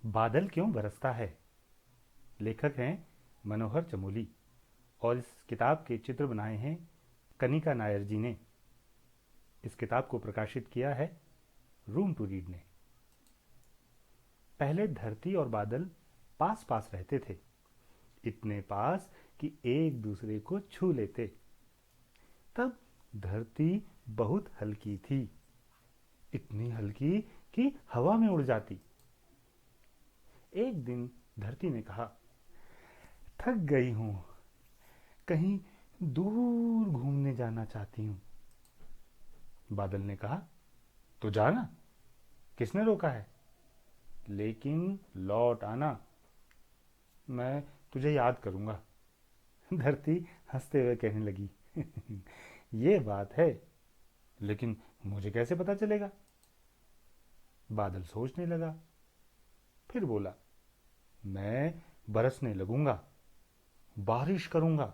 बादल क्यों बरसता है। लेखक हैं मनोहर चमोली और इस किताब के चित्र बनाए हैं कनिका नायर जी ने। इस किताब को प्रकाशित किया है रूम टू रीड ने। पहले धरती और बादल पास पास रहते थे, इतने पास कि एक दूसरे को छू लेते। तब धरती बहुत हल्की थी, इतनी हल्की कि हवा में उड़ जाती। एक दिन धरती ने कहा, थक गई हूं, कहीं दूर घूमने जाना चाहती हूं। बादल ने कहा, तो जाना, किसने रोका है, लेकिन लौट आना, मैं तुझे याद करूंगा। धरती हंसते हुए कहने लगी, ये बात है, लेकिन मुझे कैसे पता चलेगा। बादल सोचने लगा, फिर बोला, मैं बरसने लगूंगा, बारिश करूंगा,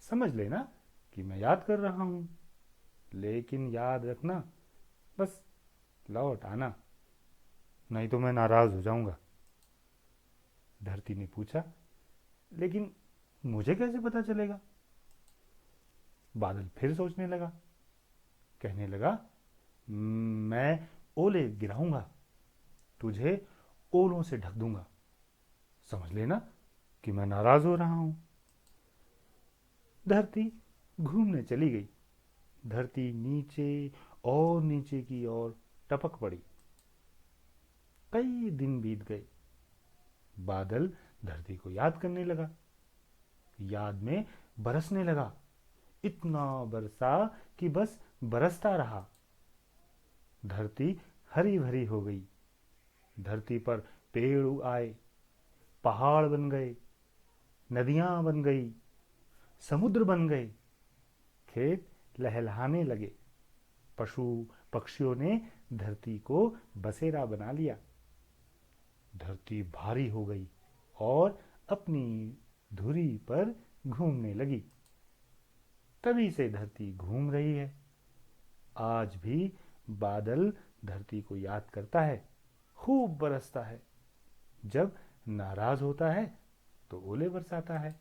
समझ लेना कि मैं याद कर रहा हूं, लेकिन याद रखना, बस लौट आना, नहीं तो मैं नाराज हो जाऊंगा। धरती ने पूछा, लेकिन मुझे कैसे पता चलेगा। बादल फिर सोचने लगा, कहने लगा, मैं ओले गिराऊंगा, तुझे ओलों से ढक दूंगा, समझ लेना कि मैं नाराज हो रहा हूं। धरती घूमने चली गई। धरती नीचे और नीचे की ओर टपक पड़ी। कई दिन बीत गए। बादल धरती को याद करने लगा, याद में बरसने लगा, इतना बरसा कि बस बरसता रहा। धरती हरी भरी हो गई। धरती पर पेड़ आए, पहाड़ बन गए, नदियां बन गई, समुद्र बन गए, खेत लहलहाने लगे। पशु पक्षियों ने धरती को बसेरा बना लिया। धरती भारी हो गई और अपनी धुरी पर घूमने लगी। तभी से धरती घूम रही है। आज भी बादल धरती को याद करता है, खूब बरसता है। जब नाराज होता है तो ओले बरसाता है।